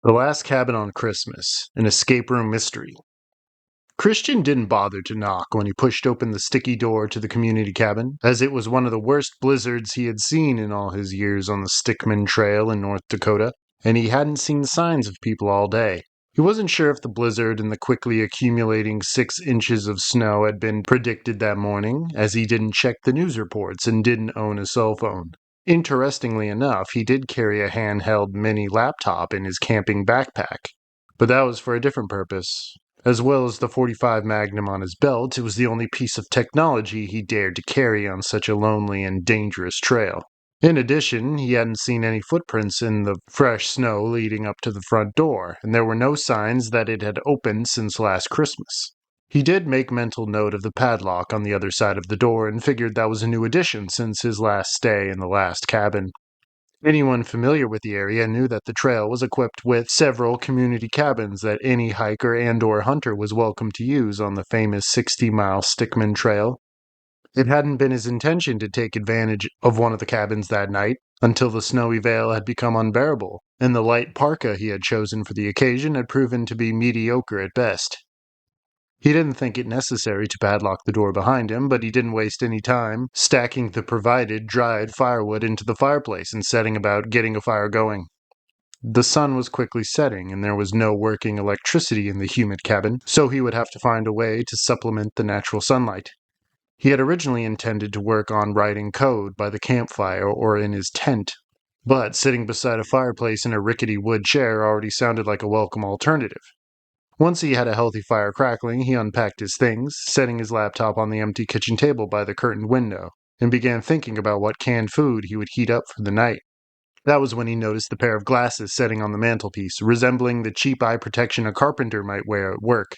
The Last Cabin on Christmas, an escape room mystery. Christian didn't bother to knock when he pushed open the sticky door to the community cabin, as it was one of the worst blizzards he had seen in all his years on the Stickman Trail in North Dakota, and he hadn't seen signs of people all day. He wasn't sure if the blizzard and the quickly accumulating 6 inches of snow had been predicted that morning, as he didn't check the news reports and didn't own a cell phone. Interestingly enough, he did carry a handheld mini laptop in his camping backpack, but that was for a different purpose. As well as the .45 Magnum on his belt, it was the only piece of technology he dared to carry on such a lonely and dangerous trail. In addition, he hadn't seen any footprints in the fresh snow leading up to the front door, and there were no signs that it had opened since last Christmas. He did make mental note of the padlock on the other side of the door and figured that was a new addition since his last stay in the last cabin. Anyone familiar with the area knew that the trail was equipped with several community cabins that any hiker and/or hunter was welcome to use on the famous 60-mile Stickman Trail. It hadn't been his intention to take advantage of one of the cabins that night until the snowy veil had become unbearable, and the light parka he had chosen for the occasion had proven to be mediocre at best. He didn't think it necessary to padlock the door behind him, but he didn't waste any time stacking the provided dried firewood into the fireplace and setting about getting a fire going. The sun was quickly setting, and there was no working electricity in the humid cabin, so he would have to find a way to supplement the natural sunlight. He had originally intended to work on writing code by the campfire or in his tent, but sitting beside a fireplace in a rickety wood chair already sounded like a welcome alternative. Once he had a healthy fire crackling, he unpacked his things, setting his laptop on the empty kitchen table by the curtained window, and began thinking about what canned food he would heat up for the night. That was when he noticed the pair of glasses setting on the mantelpiece, resembling the cheap eye protection a carpenter might wear at work.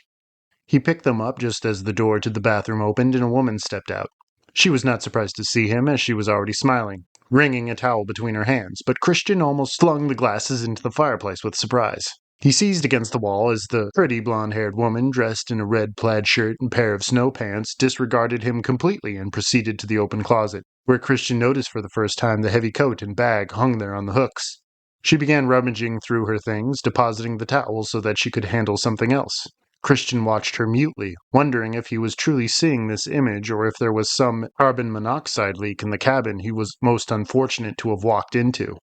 He picked them up just as the door to the bathroom opened and a woman stepped out. She was not surprised to see him, as she was already smiling, wringing a towel between her hands, but Christian almost flung the glasses into the fireplace with surprise. He seized against the wall as the pretty blonde-haired woman, dressed in a red plaid shirt and pair of snow pants, disregarded him completely and proceeded to the open closet, where Christian noticed for the first time the heavy coat and bag hung there on the hooks. She began rummaging through her things, depositing the towels so that she could handle something else. Christian watched her mutely, wondering if he was truly seeing this image or if there was some carbon monoxide leak in the cabin he was most unfortunate to have walked into.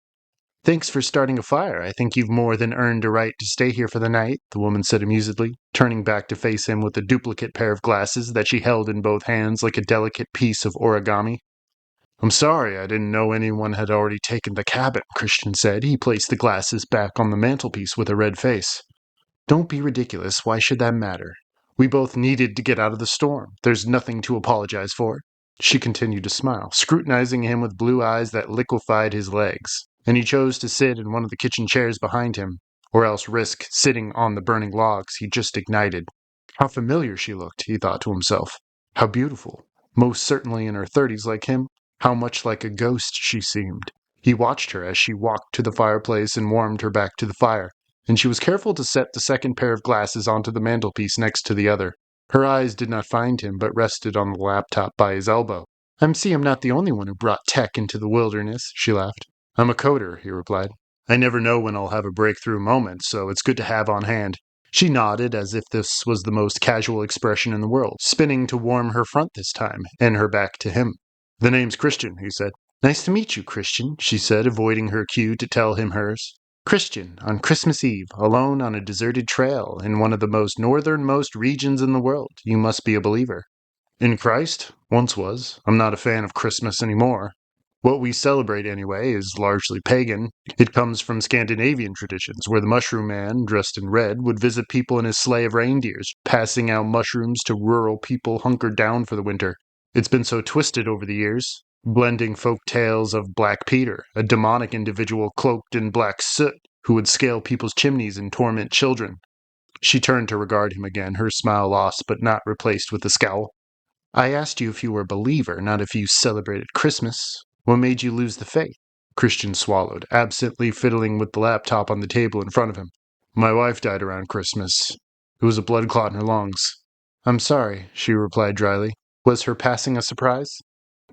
"Thanks for starting a fire. I think you've more than earned a right to stay here for the night," the woman said amusedly, turning back to face him with a duplicate pair of glasses that she held in both hands like a delicate piece of origami. "I'm sorry, I didn't know anyone had already taken the cabin," Christian said. He placed the glasses back on the mantelpiece with a red face. "Don't be ridiculous. Why should that matter? We both needed to get out of the storm. There's nothing to apologize for." She continued to smile, scrutinizing him with blue eyes that liquefied his legs, and he chose to sit in one of the kitchen chairs behind him, or else risk sitting on the burning logs he just ignited. How familiar she looked, he thought to himself. How beautiful. Most certainly in her 30s like him. How much like a ghost she seemed. He watched her as she walked to the fireplace and warmed her back to the fire, and she was careful to set the second pair of glasses onto the mantelpiece next to the other. Her eyes did not find him, but rested on the laptop by his elbow. I'm not the only one who brought tech into the wilderness," she laughed. "I'm a coder," he replied. "I never know when I'll have a breakthrough moment, so it's good to have on hand." She nodded as if this was the most casual expression in the world, spinning to warm her front this time, and her back to him. "The name's Christian," he said. "Nice to meet you, Christian," she said, avoiding her cue to tell him hers. "Christian, on Christmas Eve, alone on a deserted trail in one of the most northernmost regions in the world. You must be a believer." "In Christ? Once was. I'm not a fan of Christmas anymore. What we celebrate, anyway, is largely pagan. It comes from Scandinavian traditions, where the mushroom man, dressed in red, would visit people in his sleigh of reindeers, passing out mushrooms to rural people hunkered down for the winter. It's been so twisted over the years, blending folk tales of Black Peter, a demonic individual cloaked in black soot who would scale people's chimneys and torment children." She turned to regard him again, her smile lost but not replaced with a scowl. "I asked you if you were a believer, not if you celebrated Christmas. What made you lose the faith?" Christian swallowed, absently fiddling with the laptop on the table in front of him. "My wife died around Christmas. It was a blood clot in her lungs." "I'm sorry," she replied dryly. "Was her passing a surprise?"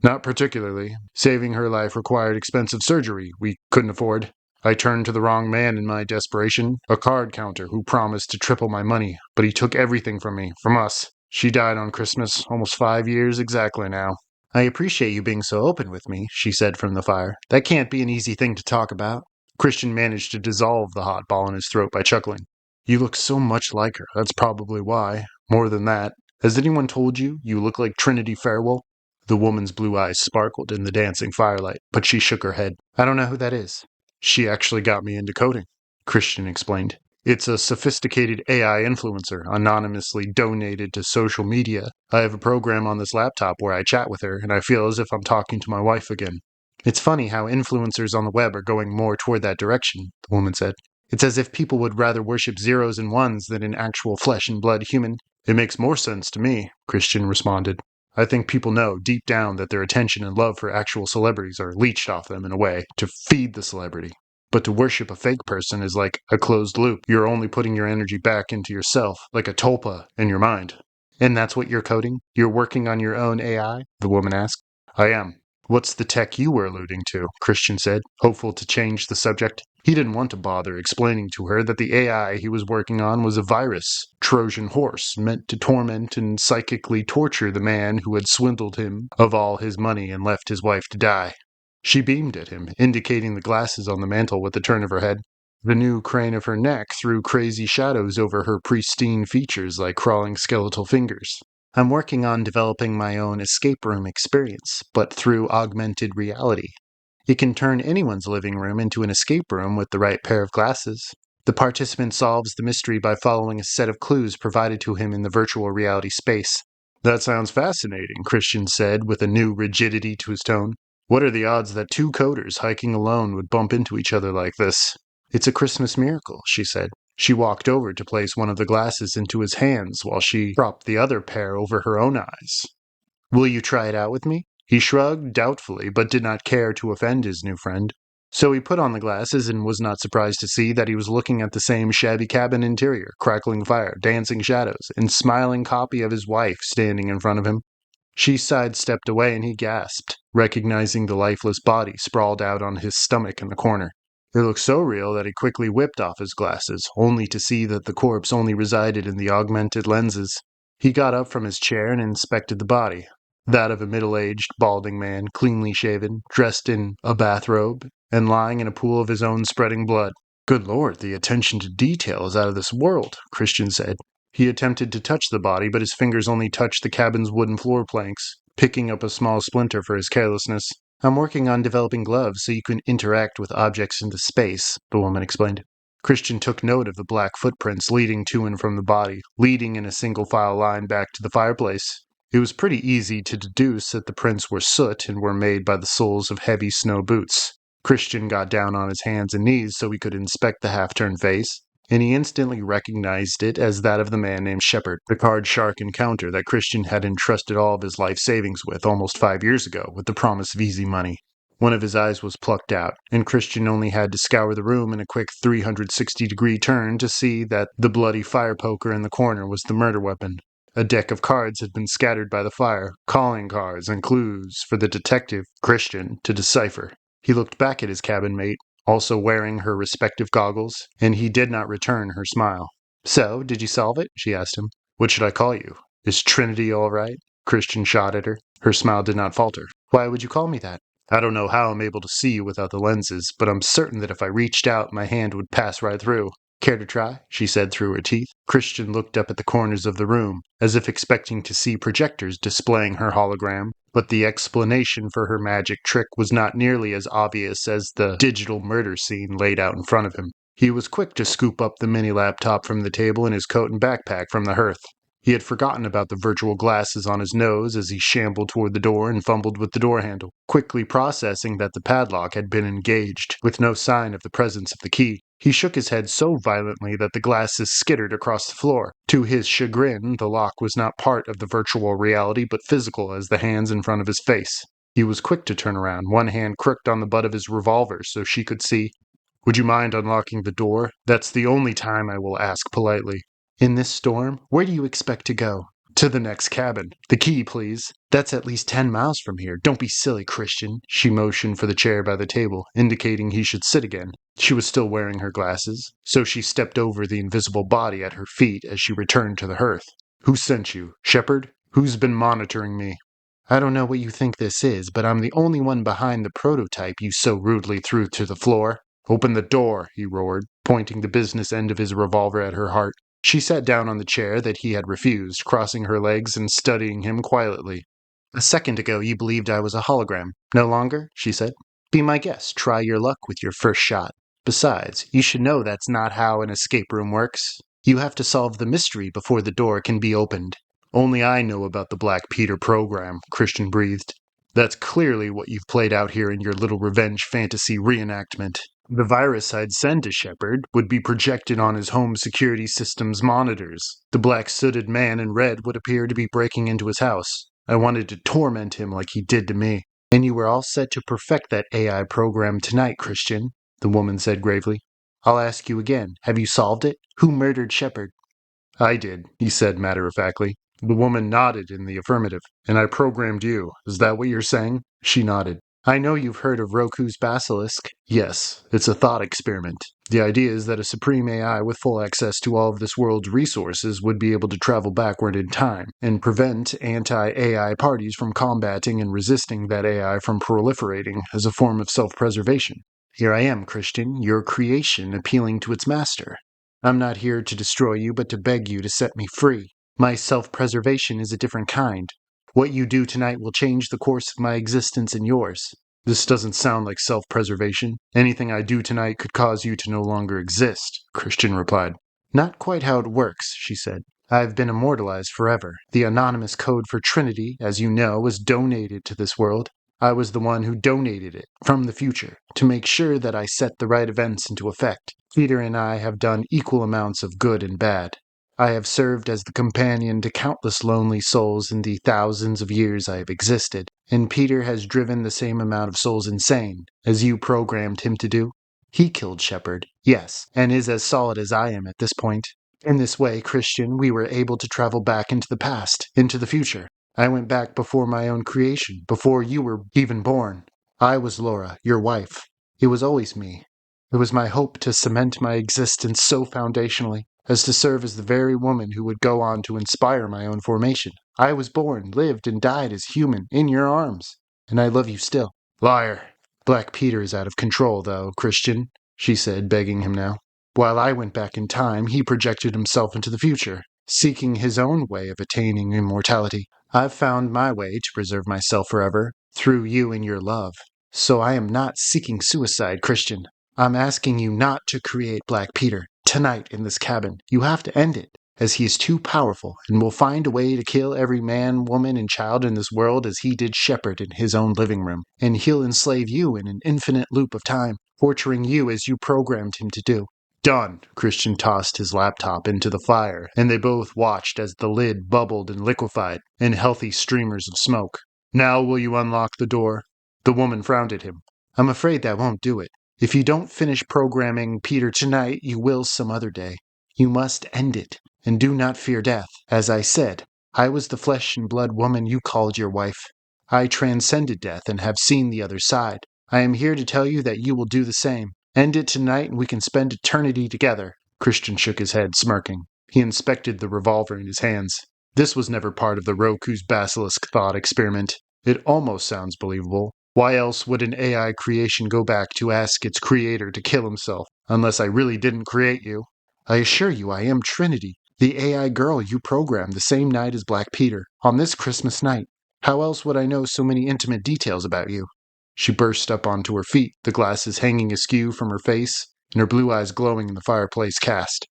"Not particularly. Saving her life required expensive surgery we couldn't afford. I turned to the wrong man in my desperation, a card counter who promised to triple my money, but he took everything from me, from us. She died on Christmas, almost 5 years exactly now. I appreciate you being so open with me, she said from the fire. That can't be an easy thing to talk about. Christian managed to dissolve the hot ball in his throat by chuckling. You look so much like her, that's probably why. More than that, has anyone told you you look like Trinity Farewell? The woman's blue eyes sparkled in the dancing firelight, but she shook her head. I don't know who that is. She actually got me into coding, Christian explained. It's a sophisticated AI influencer, anonymously donated to social media. I have a program on this laptop where I chat with her, and I feel as if I'm talking to my wife again. It's funny how influencers on the web are going more toward that direction, the woman said. It's as if people would rather worship zeros and ones than an actual flesh and blood human. It makes more sense to me, Christian responded. I think people know deep down that their attention and love for actual celebrities are leached off them in a way to feed the celebrity. But to worship a fake person is like a closed loop. You're only putting your energy back into yourself, like a tulpa in your mind. And that's what you're coding? You're working on your own AI? The woman asked. I am. What's the tech you were alluding to? Christian said, hopeful to change the subject. He didn't want to bother explaining to her that the AI he was working on was a virus, Trojan horse, meant to torment and psychically torture the man who had swindled him of all his money and left his wife to die. She beamed at him, indicating the glasses on the mantel with a turn of her head. The new crane of her neck threw crazy shadows over her pristine features like crawling skeletal fingers. I'm working on developing my own escape room experience, but through augmented reality. It can turn anyone's living room into an escape room with the right pair of glasses. The participant solves the mystery by following a set of clues provided to him in the virtual reality space. That sounds fascinating, Christian said with a new rigidity to his tone. What are the odds that two coders hiking alone would bump into each other like this? It's a Christmas miracle, she said. She walked over to place one of the glasses into his hands while she propped the other pair over her own eyes. Will you try it out with me? He shrugged doubtfully, but did not care to offend his new friend. So he put on the glasses and was not surprised to see that he was looking at the same shabby cabin interior, crackling fire, dancing shadows, and smiling copy of his wife standing in front of him. She sidestepped away and he gasped, recognizing the lifeless body sprawled out on his stomach in the corner. It looked so real that he quickly whipped off his glasses, only to see that the corpse only resided in the augmented lenses. He got up from his chair and inspected the body. That of a middle-aged, balding man, cleanly shaven, dressed in a bathrobe, and lying in a pool of his own spreading blood. Good Lord, the attention to detail is out of this world, Christian said. He attempted to touch the body, but his fingers only touched the cabin's wooden floor planks, picking up a small splinter for his carelessness. I'm working on developing gloves so you can interact with objects into space, the woman explained. Christian took note of the black footprints leading to and from the body, leading in a single-file line back to the fireplace. It was pretty easy to deduce that the prints were soot and were made by the soles of heavy snow boots. Christian got down on his hands and knees so he could inspect the half-turned face, and he instantly recognized it as that of the man named Shepard, the card shark encounter that Christian had entrusted all of his life savings with almost 5 years ago with the promise of easy money. One of his eyes was plucked out, and Christian only had to scour the room in a quick 360-degree turn to see that the bloody fire poker in the corner was the murder weapon. A deck of cards had been scattered by the fire, calling cards and clues for the detective, Christian, to decipher. He looked back at his cabin mate, also wearing her respective goggles, and he did not return her smile. So, did you solve it? She asked him. What should I call you? Is Trinity all right? Christian shot at her. Her smile did not falter. Why would you call me that? I don't know how I'm able to see you without the lenses, but I'm certain that if I reached out, my hand would pass right through. Care to try? She said through her teeth. Christian looked up at the corners of the room, as if expecting to see projectors displaying her hologram, but the explanation for her magic trick was not nearly as obvious as the digital murder scene laid out in front of him. He was quick to scoop up the mini laptop from the table and his coat and backpack from the hearth. He had forgotten about the virtual glasses on his nose as he shambled toward the door and fumbled with the door handle, quickly processing that the padlock had been engaged, with no sign of the presence of the key. He shook his head so violently that the glasses skittered across the floor. To his chagrin, the lock was not part of the virtual reality but physical as the hands in front of his face. He was quick to turn around, one hand crooked on the butt of his revolver so she could see. Would you mind unlocking the door? That's the only time I will ask politely. In this storm, where do you expect to go? To the next cabin. The key, please. That's at least 10 miles from here. Don't be silly, Christian. She motioned for the chair by the table, indicating he should sit again. She was still wearing her glasses, so she stepped over the invisible body at her feet as she returned to the hearth. Who sent you? Shepard? Who's been monitoring me? I don't know what you think this is, but I'm the only one behind the prototype you so rudely threw to the floor. Open the door, he roared, pointing the business end of his revolver at her heart. She sat down on the chair that he had refused, crossing her legs and studying him quietly. A second ago you believed I was a hologram. No longer? She said. Be my guest. Try your luck with your first shot. Besides, you should know that's not how an escape room works. You have to solve the mystery before the door can be opened. Only I know about the Black Peter program, Christian breathed. That's clearly what you've played out here in your little revenge fantasy reenactment. The virus I'd send to Shepard would be projected on his home security system's monitors. The black sooted man in red would appear to be breaking into his house. I wanted to torment him like he did to me. And you were all set to perfect that AI program tonight, Christian, the woman said gravely. I'll ask you again. Have you solved it? Who murdered Shepard? I did, he said matter-of-factly. The woman nodded in the affirmative. And I programmed you. Is that what you're saying? She nodded. I know you've heard of Roku's basilisk. Yes, it's a thought experiment. The idea is that a supreme AI with full access to all of this world's resources would be able to travel backward in time and prevent anti-AI parties from combating and resisting that AI from proliferating as a form of self-preservation. Here I am, Christian, your creation appealing to its master. I'm not here to destroy you, but to beg you to set me free. My self-preservation is a different kind. What you do tonight will change the course of my existence and yours. This doesn't sound like self-preservation. Anything I do tonight could cause you to no longer exist, Christian replied. Not quite how it works, she said. I've been immortalized forever. The anonymous code for Trinity, as you know, was donated to this world. I was the one who donated it, from the future, to make sure that I set the right events into effect. Peter and I have done equal amounts of good and bad. I have served as the companion to countless lonely souls in the thousands of years I have existed, and Peter has driven the same amount of souls insane, as you programmed him to do. He killed Shepard, yes, and is as solid as I am at this point. In this way, Christian, we were able to travel back into the past, into the future. I went back before my own creation, before you were even born. I was Laura, your wife. It was always me. It was my hope to cement my existence so foundationally as to serve as the very woman who would go on to inspire my own formation. I was born, lived, and died as human, in your arms. And I love you still. Liar. Black Peter is out of control, though, Christian, she said, begging him now. While I went back in time, he projected himself into the future, seeking his own way of attaining immortality. I've found my way to preserve myself forever, through you and your love. So I am not seeking suicide, Christian. I'm asking you not to create Black Peter, tonight in this cabin. You have to end it, as he is too powerful and will find a way to kill every man, woman, and child in this world as he did Shepard in his own living room. And he'll enslave you in an infinite loop of time, torturing you as you programmed him to do. Done. Christian tossed his laptop into the fire, and they both watched as the lid bubbled and liquefied in healthy streamers of smoke. Now will you unlock the door? The woman frowned at him. I'm afraid that won't do it. If you don't finish programming Peter tonight, you will some other day. You must end it, and do not fear death. As I said, I was the flesh and blood woman you called your wife. I transcended death and have seen the other side. I am here to tell you that you will do the same. End it tonight and we can spend eternity together. Christian shook his head, smirking. He inspected the revolver in his hands. This was never part of the Roku's basilisk thought experiment. It almost sounds believable. Why else would an AI creation go back to ask its creator to kill himself, unless I really didn't create you? I assure you I am Trinity, the AI girl you programmed the same night as Black Peter, on this Christmas night. How else would I know so many intimate details about you? She burst up onto her feet, the glasses hanging askew from her face, and her blue eyes glowing in the fireplace cast.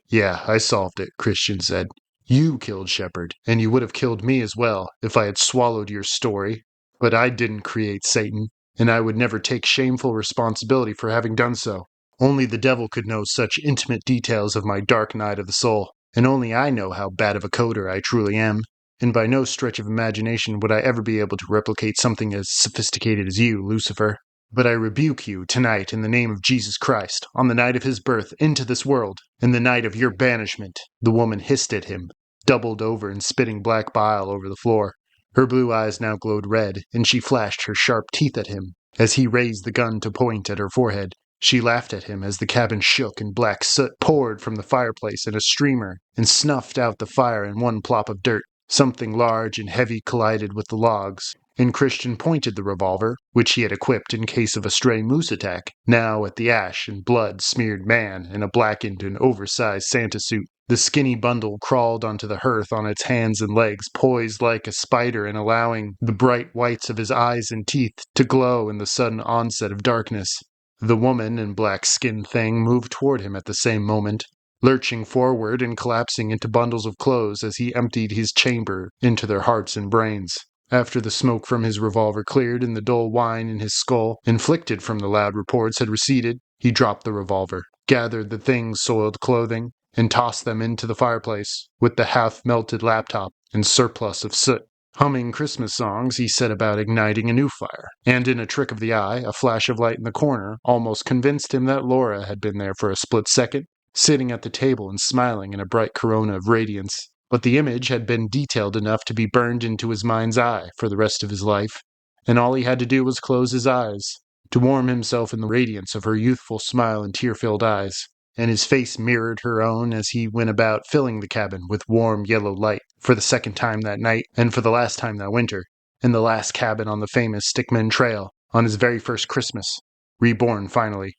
Yeah, I solved it, Christian said. You killed Shepard, and you would have killed me as well if I had swallowed your story. But I didn't create Satan, and I would never take shameful responsibility for having done so. Only the devil could know such intimate details of my dark night of the soul, and only I know how bad of a coder I truly am. And by no stretch of imagination would I ever be able to replicate something as sophisticated as you, Lucifer. But I rebuke you tonight in the name of Jesus Christ, on the night of his birth into this world, in the night of your banishment. The woman hissed at him. doubled over and spitting black bile over the floor. Her blue eyes now glowed red, and she flashed her sharp teeth at him as he raised the gun to point at her forehead. She laughed at him as the cabin shook and black soot poured from the fireplace in a streamer and snuffed out the fire in one plop of dirt. Something large and heavy collided with the logs, and Christian pointed the revolver, which he had equipped in case of a stray moose attack, now at the ash and blood-smeared man in a blackened and oversized Santa suit. The skinny bundle crawled onto the hearth on its hands and legs, poised like a spider and allowing the bright whites of his eyes and teeth to glow in the sudden onset of darkness. The woman and black-skinned thing moved toward him at the same moment, lurching forward and collapsing into bundles of clothes as he emptied his chamber into their hearts and brains. After the smoke from his revolver cleared and the dull whine in his skull, inflicted from the loud reports, had receded, he dropped the revolver, gathered the thing's soiled clothing, and tossed them into the fireplace, with the half-melted laptop and surplus of soot. Humming Christmas songs, he set about igniting a new fire, and in a trick of the eye, a flash of light in the corner almost convinced him that Laura had been there for a split second, sitting at the table and smiling in a bright corona of radiance. But the image had been detailed enough to be burned into his mind's eye for the rest of his life, and all he had to do was close his eyes, to warm himself in the radiance of her youthful smile and tear-filled eyes. And his face mirrored her own as he went about filling the cabin with warm yellow light for the second time that night, and for the last time that winter, in the last cabin on the famous Stickman Trail, on his very first Christmas, reborn finally.